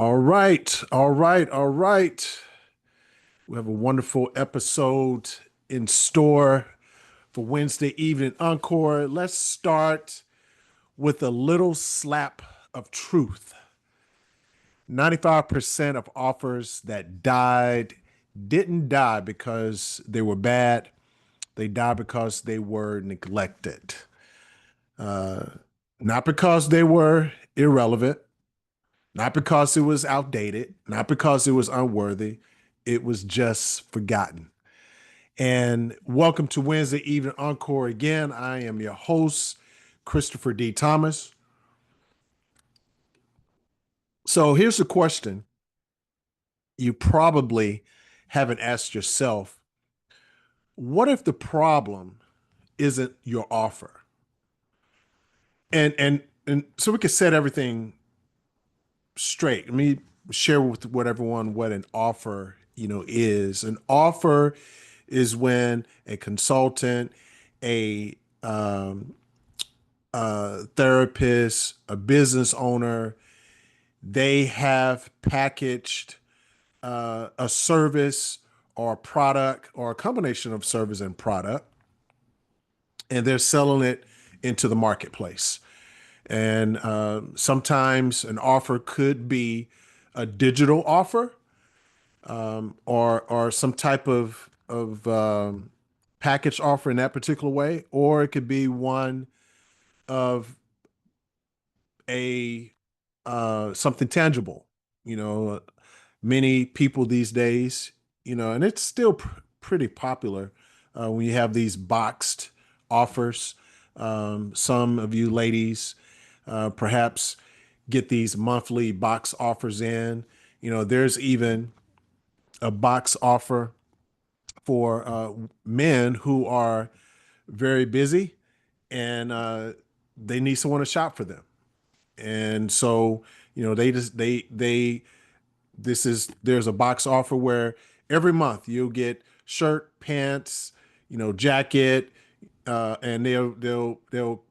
All right, all right, all right. We have a wonderful episode in store for Wednesday Evening Encore. Let's start with a little slap of truth. 95% of offers that died didn't die because they were bad. They died because they were neglected. Uh, Not because they were irrelevant, not because it was outdated, not because it was unworthy. It was just forgotten. And welcome to Wednesday Evening Encore again. I am your host, Christopher D. Thomas. So here's the question you probably haven't asked yourself. What if the problem isn't your offer? And so we can set everything straight. Let me share with everyone what an offer, is. An offer is when a consultant, a therapist, a business owner, they have packaged a service or a product or a combination of service and product, and they're selling it into the marketplace. And sometimes an offer could be a digital offer, or some type of package offer in that particular way, or it could be one of a something tangible. You know, many people these days, and it's still pretty popular when you have these boxed offers. Some of you ladies perhaps get these monthly box offers in. There's even a box offer for men who are very busy and they need someone to shop for them. And so, they just they this is there's a box offer where every month you'll get shirt, pants, jacket, and they'll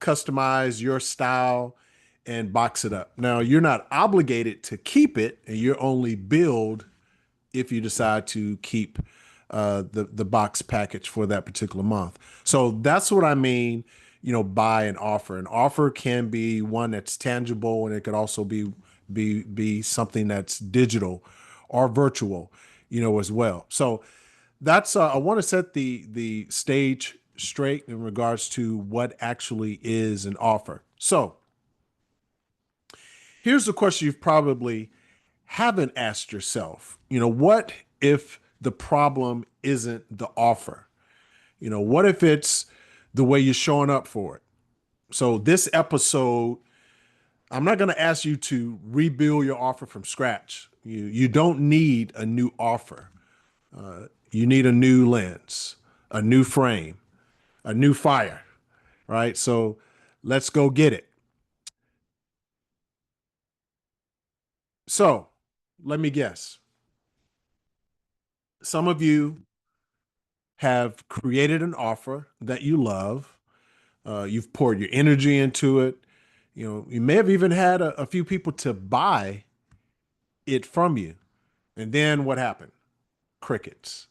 customize your style and box it up. Now, you're not obligated to keep it, and you're only billed if you decide to keep the box package for that particular month. So that's what I mean, by an offer. An offer can be one that's tangible, and it could also be something that's digital or virtual, as well. So that's I want to set the stage straight in regards to what actually is an offer. So here's the question you've probably haven't asked yourself. What if the problem isn't the offer? What if it's the way you're showing up for it? So this episode, I'm not going to ask you to rebuild your offer from scratch. You don't need a new offer. You need a new lens, a new frame, a new fire, right? So let's go get it. So let me guess. Some of you have created an offer that you love. You've poured your energy into it. You may have even had a few people to buy it from you. And then what happened? Crickets.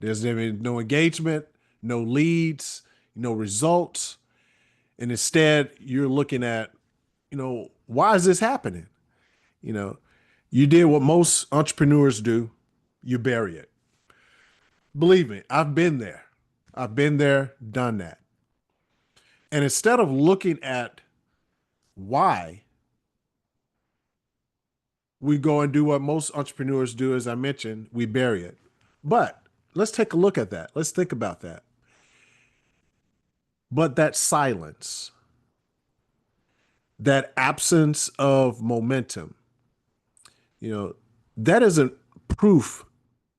There's been no engagement, no leads, no results. And instead, you're looking at, why is this happening? You know, you did what most entrepreneurs do, you bury it. Believe me, I've been there. I've been there, done that. And instead of looking at why, we go and do what most entrepreneurs do, as I mentioned, we bury it. But let's take a look at that. Let's think about that. But that silence, that absence of momentum, you know, that isn't proof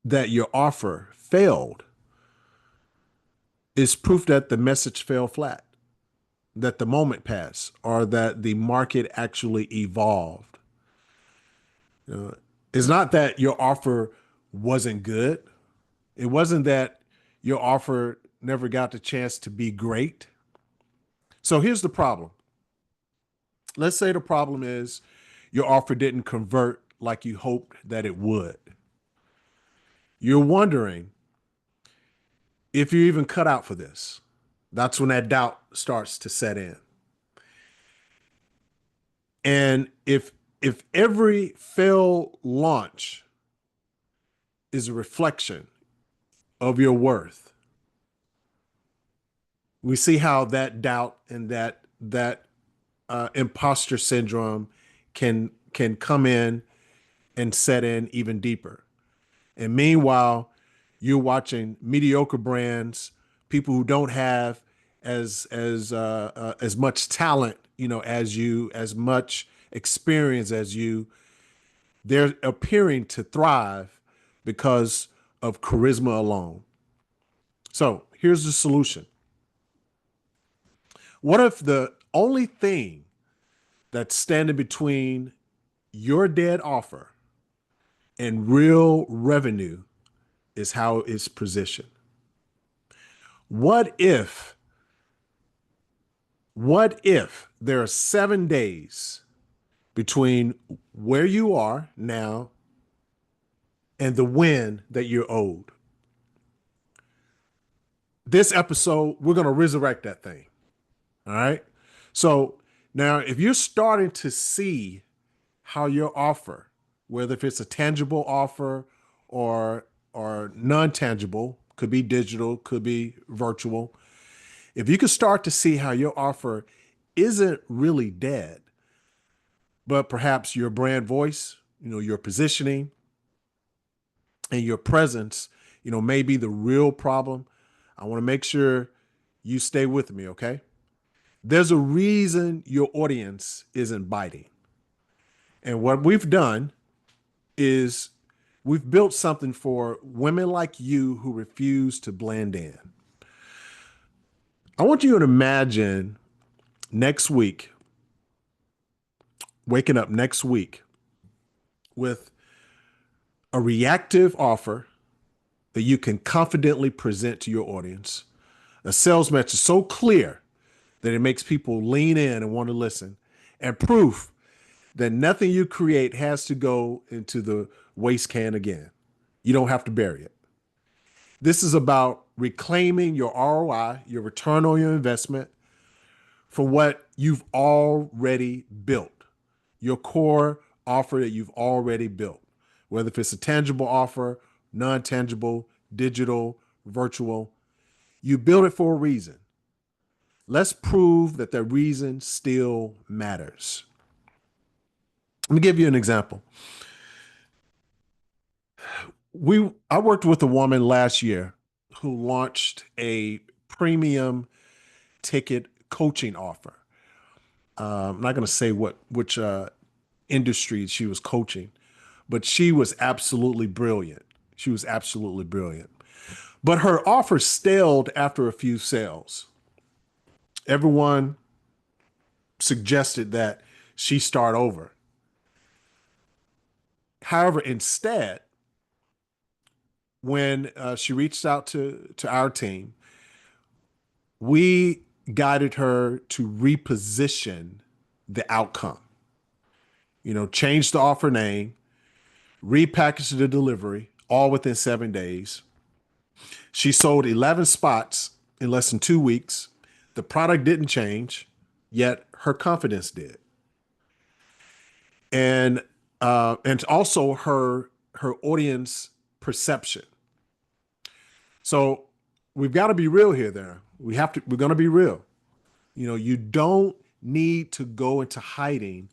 that your offer failed. It's proof that the message fell flat, that the moment passed, or that the market actually evolved. It's not that your offer wasn't good. It wasn't that your offer never got the chance to be great. So here's the problem. Let's say the problem is your offer didn't convert like you hoped that it would. You're wondering if you're even cut out for this. That's when that doubt starts to set in. And if every failed launch is a reflection of your worth, we see how that doubt and that imposter syndrome can come in and set in even deeper. And meanwhile, you're watching mediocre brands, people who don't have as much talent, as you, as much experience as you. They're appearing to thrive because of charisma alone. So here's the solution. What if the only thing that's standing between your dead offer and real revenue is how it's positioned? What if there are 7 days between where you are now and the win that you're owed? This episode, we're going to resurrect that thing. All right. So now, if you're starting to see how your offer, whether if it's a tangible offer or non-tangible, could be digital, could be virtual. If you can start to see how your offer isn't really dead, but perhaps your brand voice, your positioning and your presence, may be the real problem, I want to make sure you stay with me, okay? There's a reason your audience isn't biting. And what we've done is we've built something for women like you who refuse to blend in. I want you to imagine next week, waking up next week with a reactive offer that you can confidently present to your audience, a sales message so clear that it makes people lean in and want to listen, and proof that nothing you create has to go into the waste can again. You don't have to bury it. This is about reclaiming your ROI, your return on your investment, for what you've already built, your core offer that you've already built, whether if it's a tangible offer, non-tangible, digital, virtual. You build it for a reason. Let's prove that the reason still matters. Let me give you an example. I worked with a woman last year who launched a premium ticket coaching offer. I'm not going to say which industry she was coaching, but she was absolutely brilliant. She was absolutely brilliant. But her offer stalled after a few sales. Everyone suggested that she start over. However, instead, when she reached out to our team, we guided her to reposition the outcome. Change the offer name, repackage the delivery, all within 7 days. She sold 11 spots in less than 2 weeks. The product didn't change, yet her confidence did. And also her audience perception. So we've got to be real here there. We're going to be real. You don't need to go into hiding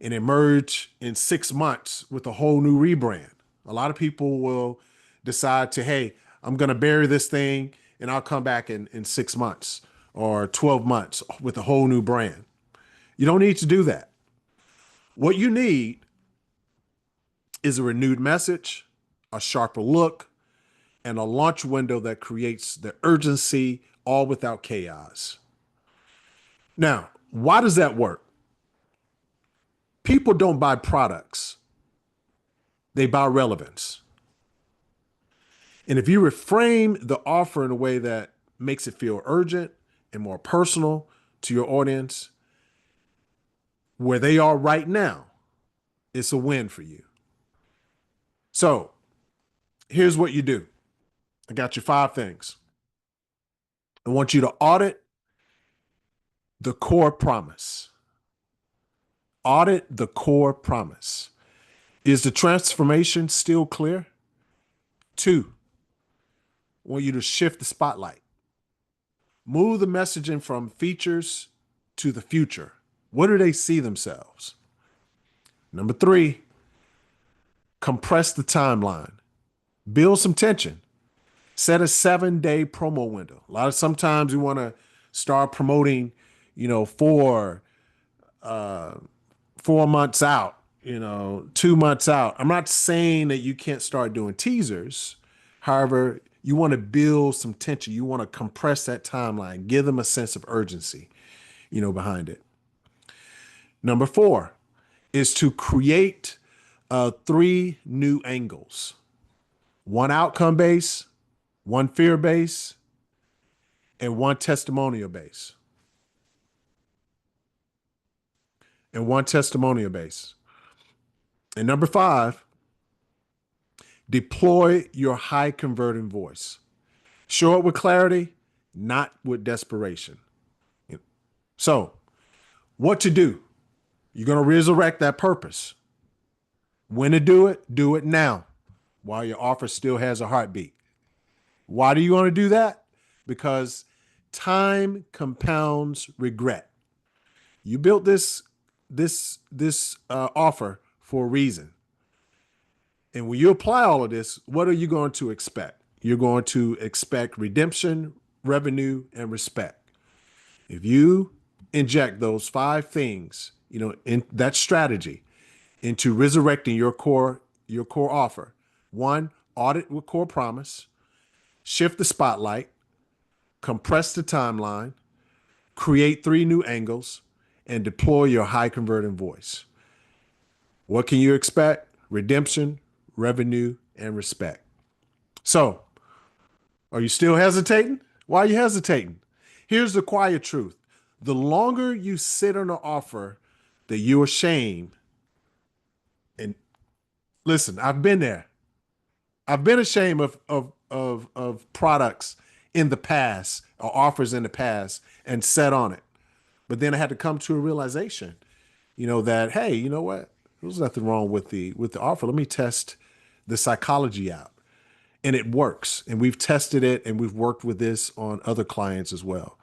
and emerge in 6 months with a whole new rebrand. A lot of people will decide to, hey, I'm going to bury this thing and I'll come back in 6 months or 12 months with a whole new brand. You don't need to do that. What you need is a renewed message, a sharper look, and a launch window that creates the urgency, all without chaos. Now, why does that work? People don't buy products. They buy relevance. And if you reframe the offer in a way that makes it feel urgent and more personal to your audience, where they are right now, it's a win for you. So here's what you do. I got you 5 things. I want you to audit the core promise. Audit the core promise. Is the transformation still clear? 2, I want you to shift the spotlight. Move the messaging from features to the future. What do they see themselves? Number 3, compress the timeline. Build some tension. Set a 7-day promo window. Sometimes we want to start promoting, 4 months out, 2 months out. I'm not saying that you can't start doing teasers. However, you want to build some tension. You want to compress that timeline, give them a sense of urgency, behind it. Number 4 is to create 3 new angles: one outcome base, one fear base, and one testimonial base. And one testimonial base. And number 5, deploy your high converting voice. Show it with clarity, not with desperation. So, what to do? You're going to resurrect that purpose. When to do it now while your offer still has a heartbeat. Why do you want to do that? Because time compounds regret. You built this offer for a reason. And when you apply all of this, what are you going to expect? You're going to expect redemption, revenue, and respect. If you inject those 5 things, in that strategy into resurrecting your core offer. 1, audit with core promise, shift the spotlight, compress the timeline, create 3 new angles, and deploy your high converting voice. What can you expect? Redemption, revenue, and respect. So, are you still hesitating? Why are you hesitating? Here's the quiet truth. The longer you sit on an offer that you're ashamed, and listen, I've been there. I've been ashamed of products in the past or offers in the past and sat on it. But then I had to come to a realization, that, hey, you know what? There's nothing wrong with the offer. Let me test the psychology out. And it works. And we've tested it and we've worked with this on other clients as well.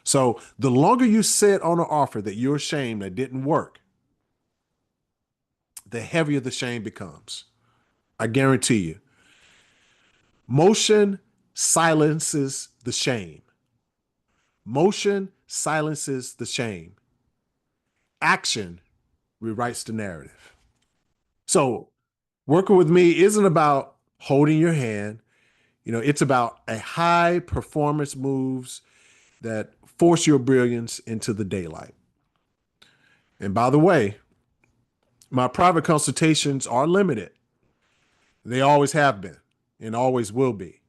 So the longer you sit on an offer that you're ashamed that didn't work, the heavier the shame becomes. I guarantee you. Motion silences the shame. Motion silences the shame. Action rewrites the narrative. So working with me isn't about holding your hand. It's about a high performance moves that force your brilliance into the daylight. And by the way, my private consultations are limited. They always have been and always will be.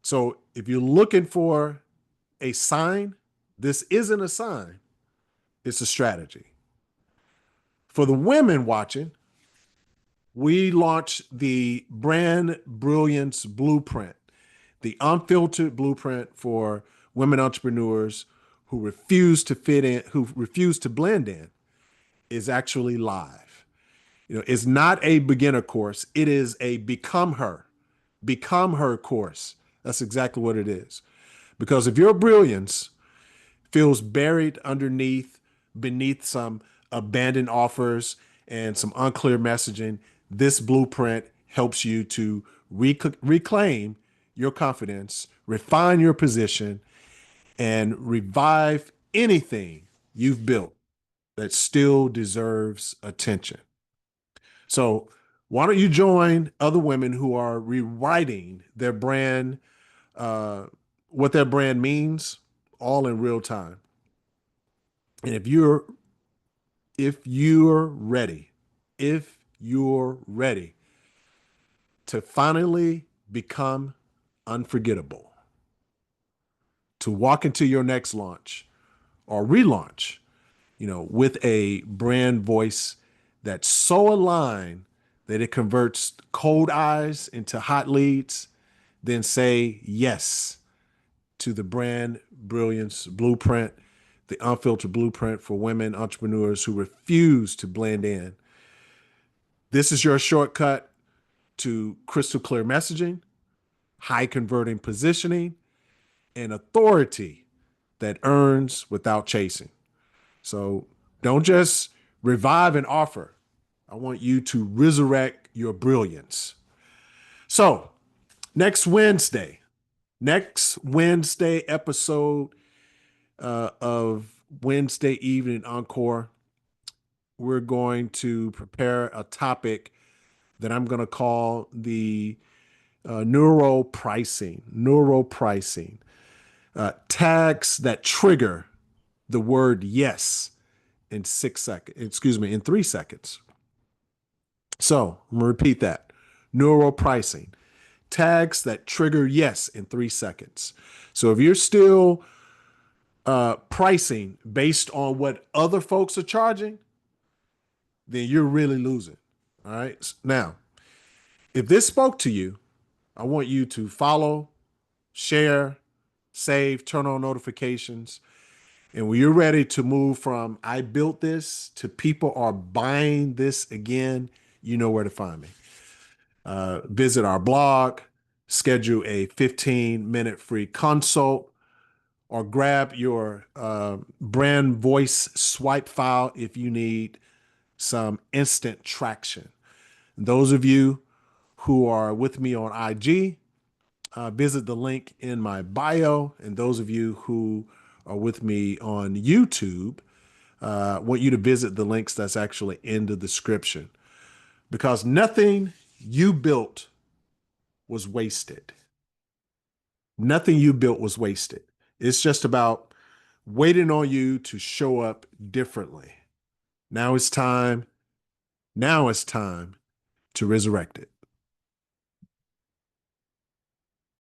So if you're looking for a sign, this isn't a sign, it's a strategy. For the women watching, we launched the brand Brilliance Blueprint, the unfiltered blueprint for women entrepreneurs who refuse to fit in, who refuse to blend in, is actually live. It's not a beginner course. It is a become her course. That's exactly what it is. Because if your brilliance feels buried beneath some abandoned offers and some unclear messaging, this blueprint helps you to reclaim your confidence, refine your position, and revive anything you've built that still deserves attention. So why don't you join other women who are rewriting their brand, what their brand means, all in real time. And if you're ready, if you're ready to finally become unforgettable, to walk into your next launch or relaunch, with a brand voice that's so aligned that it converts cold eyes into hot leads, then say yes to the brand brilliance blueprint, the unfiltered blueprint for women entrepreneurs who refuse to blend in. This is your shortcut to crystal clear messaging, high converting positioning, and authority that earns without chasing. So don't just revive an offer. I want you to resurrect your brilliance. So next Wednesday episode of WinsDay Evening Encore, we're going to prepare a topic that I'm going to call the neuro pricing, tags that trigger the word yes in 6 seconds, excuse me, in 3 seconds. So I'm gonna repeat that. Neuro pricing, tags that trigger yes in 3 seconds. So if you're still pricing based on what other folks are charging, then you're really losing. All right. Now, if this spoke to you, I want you to follow, share, save, turn on notifications. And when you're ready to move from I built this to people are buying this again, you know where to find me. Visit our blog, schedule a 15-minute free consult, or grab your brand voice swipe file if you need some instant traction. Those of you who are with me on IG, visit the link in my bio. And those of you who are with me on YouTube, I want you to visit the links that's actually in the description, because nothing you built was wasted. Nothing you built was wasted. It's just about waiting on you to show up differently. Now it's time. Now it's time to resurrect it.